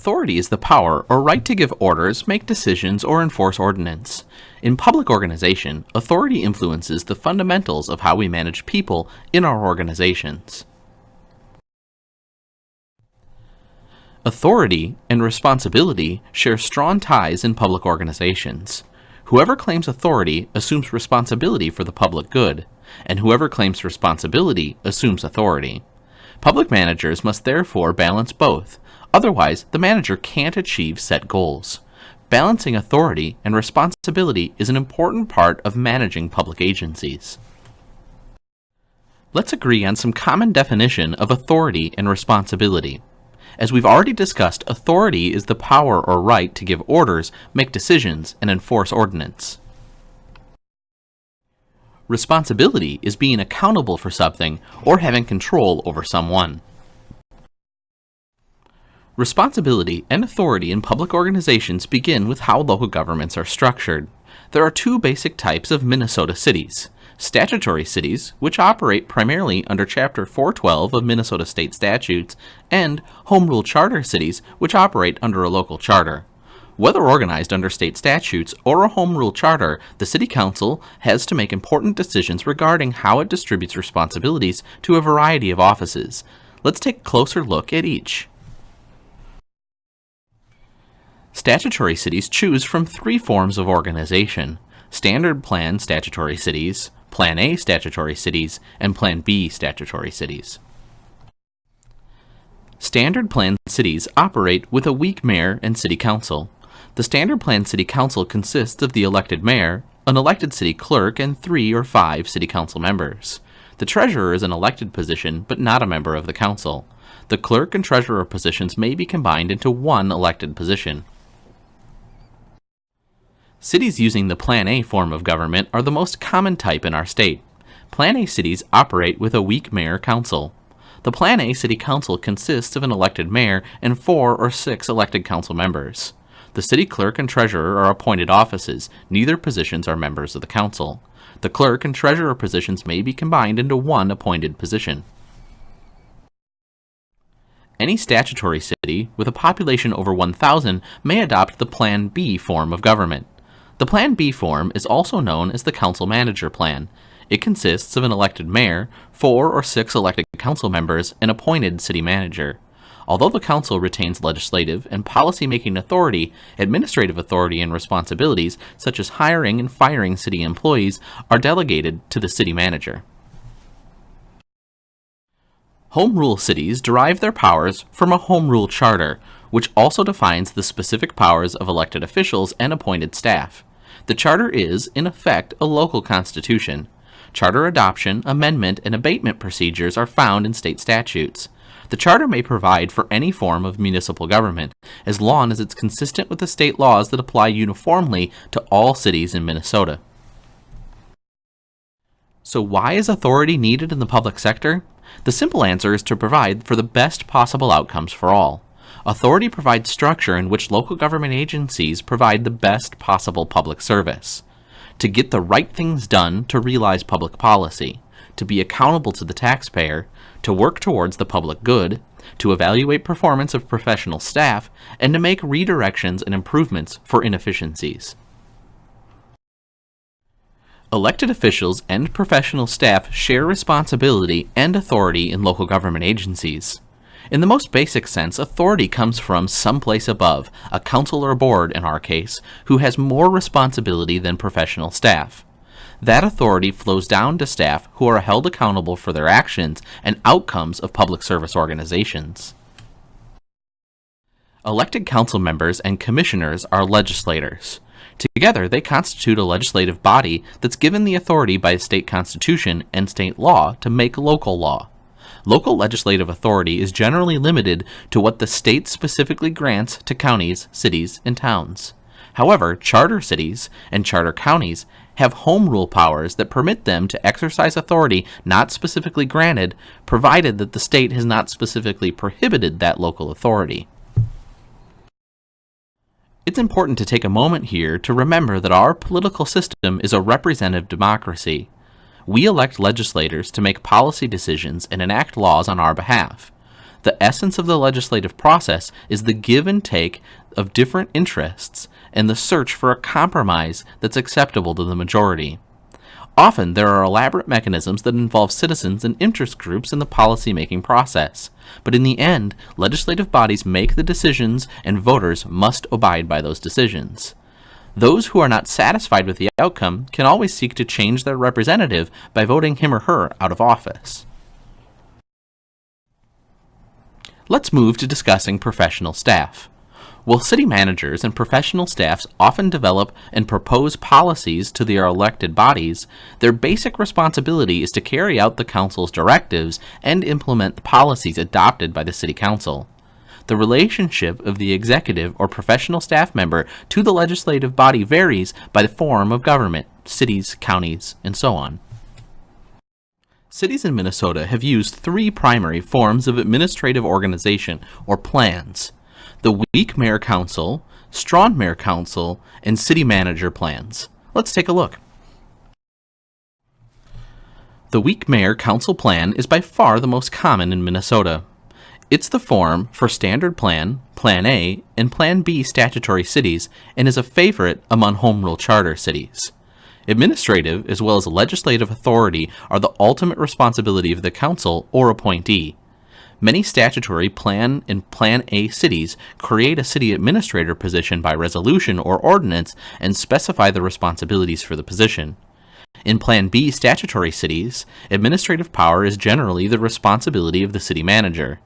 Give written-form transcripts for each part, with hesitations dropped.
Authority is the power or right to give orders, make decisions, or enforce ordinance. In public organization, authority influences the fundamentals of how we manage people in our organizations. Authority and responsibility share strong ties in public organizations. Whoever claims authority assumes responsibility for the public good, and whoever claims responsibility assumes authority. Public managers must therefore balance both, otherwise the manager can't achieve set goals. Balancing authority and responsibility is an important part of managing public agencies. Let's agree on some common definition of authority and responsibility. As we've already discussed, authority is the power or right to give orders, make decisions, and enforce ordinance. Responsibility is being accountable for something or having control over someone. Responsibility and authority in public organizations begin with how local governments are structured. There are two basic types of Minnesota cities: statutory cities, which operate primarily under Chapter 412 of Minnesota state statutes, and home rule charter cities, which operate under a local charter. Whether organized under state statutes or a home rule charter, the City Council has to make important decisions regarding how it distributes responsibilities to a variety of offices. Let's take a closer look at each. Statutory cities choose from three forms of organization: Standard Plan statutory cities, Plan A statutory cities, and Plan B statutory cities. Standard Plan cities operate with a weak mayor and city council. The Standard Plan city council consists of the elected mayor, an elected city clerk, and 3 or 5 city council members. The treasurer is an elected position, but not a member of the council. The clerk and treasurer positions may be combined into one elected position. Cities using the Plan A form of government are the most common type in our state. Plan A cities operate with a weak mayor-council. The Plan A city council consists of an elected mayor and 4 or 6 elected council members. The city clerk and treasurer are appointed offices. Neither positions are members of the council. The clerk and treasurer positions may be combined into one appointed position. Any statutory city with a population over 1,000 may adopt the Plan B form of government. The Plan B form is also known as the Council Manager Plan. It consists of an elected mayor, 4 or 6 elected council members, and appointed city manager. Although the council retains legislative and policy-making authority, administrative authority and responsibilities, such as hiring and firing city employees, are delegated to the city manager. Home rule cities derive their powers from a home rule charter, which also defines the specific powers of elected officials and appointed staff. The charter is, in effect, a local constitution. Charter adoption, amendment, and abatement procedures are found in state statutes. The charter may provide for any form of municipal government, as long as it's consistent with the state laws that apply uniformly to all cities in Minnesota. So why is authority needed in the public sector? The simple answer is to provide for the best possible outcomes for all. Authority provides structure in which local government agencies provide the best possible public service. To get the right things done to realize public policy, to be accountable to the taxpayer, to work towards the public good, to evaluate performance of professional staff, and to make redirections and improvements for inefficiencies. Elected officials and professional staff share responsibility and authority in local government agencies. In the most basic sense, authority comes from someplace above, a council or board in our case, who has more responsibility than professional staff. That authority flows down to staff who are held accountable for their actions and outcomes of public service organizations. Elected council members and commissioners are legislators. Together, they constitute a legislative body that's given the authority by a state constitution and state law to make local law. Local legislative authority is generally limited to what the state specifically grants to counties, cities, and towns. However, charter cities and charter counties have home rule powers that permit them to exercise authority not specifically granted, provided that the state has not specifically prohibited that local authority. It's important to take a moment here to remember that our political system is a representative democracy. We elect legislators to make policy decisions and enact laws on our behalf. The essence of the legislative process is the give and take of different interests and the search for a compromise that's acceptable to the majority. Often, there are elaborate mechanisms that involve citizens and interest groups in the policy-making process, but in the end, legislative bodies make the decisions and voters must abide by those decisions. Those who are not satisfied with the outcome can always seek to change their representative by voting him or her out of office. Let's move to discussing professional staff. While city managers and professional staffs often develop and propose policies to their elected bodies, their basic responsibility is to carry out the council's directives and implement the policies adopted by the city council. The relationship of the executive or professional staff member to the legislative body varies by the form of government, cities, counties, and so on. Cities in Minnesota have used three primary forms of administrative organization, or plans: the weak mayor council, strong mayor council, and city manager plans. Let's take a look. The weak mayor council plan is by far the most common in Minnesota. It's the form for Standard Plan, Plan A, and Plan B statutory cities, and is a favorite among Home Rule Charter cities. Administrative as well as legislative authority are the ultimate responsibility of the council or appointee. Many statutory Plan and Plan A cities create a city administrator position by resolution or ordinance and specify the responsibilities for the position. In Plan B statutory cities, administrative power is generally the responsibility of the city manager.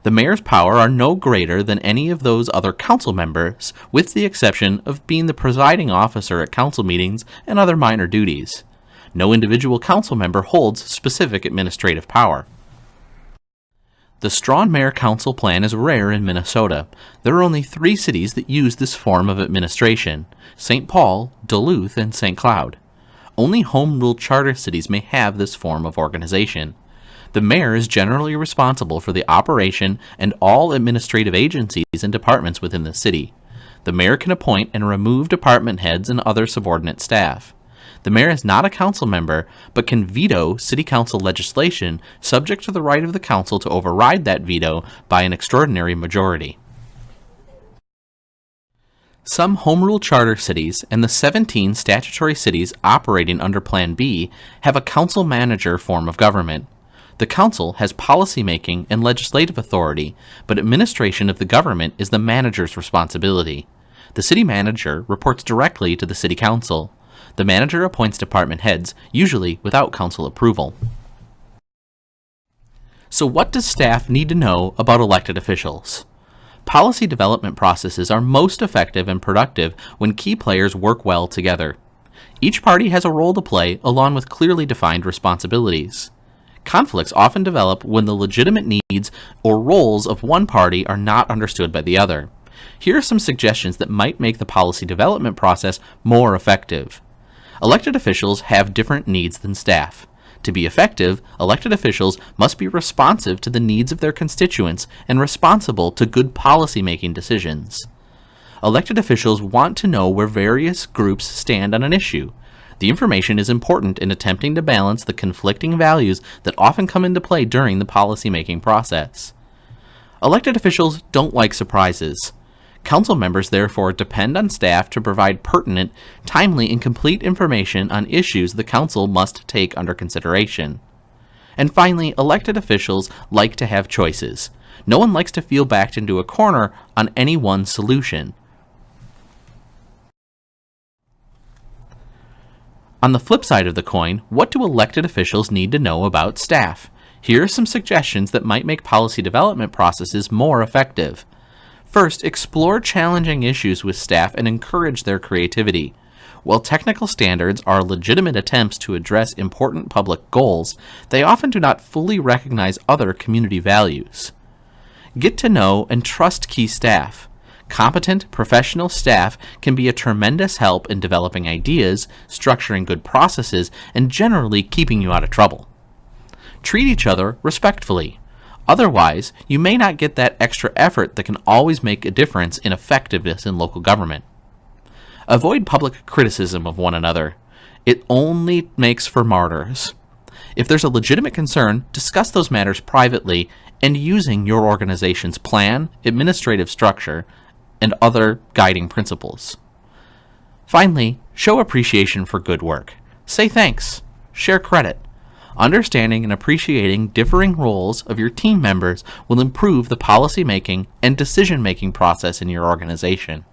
The mayor's power are no greater than any of those other council members, with the exception of being the presiding officer at council meetings and other minor duties. No individual council member holds specific administrative power. The strong mayor council plan is rare in Minnesota. There are only 3 cities that use this form of administration: St. Paul, Duluth, and St. Cloud. Only home rule charter cities may have this form of organization. The mayor is generally responsible for the operation and all administrative agencies and departments within the city. The mayor can appoint and remove department heads and other subordinate staff. The mayor is not a council member, but can veto city council legislation subject to the right of the council to override that veto by an extraordinary majority. Some home rule charter cities and the 17 statutory cities operating under Plan B have a council manager form of government. The council has policy-making and legislative authority, but administration of the government is the manager's responsibility. The city manager reports directly to the city council. The manager appoints department heads, usually without council approval. So what does staff need to know about elected officials? Policy development processes are most effective and productive when key players work well together. Each party has a role to play along with clearly defined responsibilities. Conflicts often develop when the legitimate needs or roles of one party are not understood by the other. Here are some suggestions that might make the policy development process more effective. Elected officials have different needs than staff. To be effective, elected officials must be responsive to the needs of their constituents and responsible to good policy-making decisions. Elected officials want to know where various groups stand on an issue. The information is important in attempting to balance the conflicting values that often come into play during the policy-making process. Elected officials don't like surprises. Council members therefore depend on staff to provide pertinent, timely, and complete information on issues the council must take under consideration. And finally, elected officials like to have choices. No one likes to feel backed into a corner on any one solution. On the flip side of the coin, what do elected officials need to know about staff? Here are some suggestions that might make policy development processes more effective. First, explore challenging issues with staff and encourage their creativity. While technical standards are legitimate attempts to address important public goals, they often do not fully recognize other community values. Get to know and trust key staff. Competent, professional staff can be a tremendous help in developing ideas, structuring good processes, and generally keeping you out of trouble. Treat each other respectfully. Otherwise, you may not get that extra effort that can always make a difference in effectiveness in local government. Avoid public criticism of one another. It only makes for martyrs. If there's a legitimate concern, discuss those matters privately and using your organization's plan, administrative structure, and other guiding principles. Finally, show appreciation for good work. Say thanks. Share credit. Understanding and appreciating differing roles of your team members will improve the policy-making and decision-making process in your organization.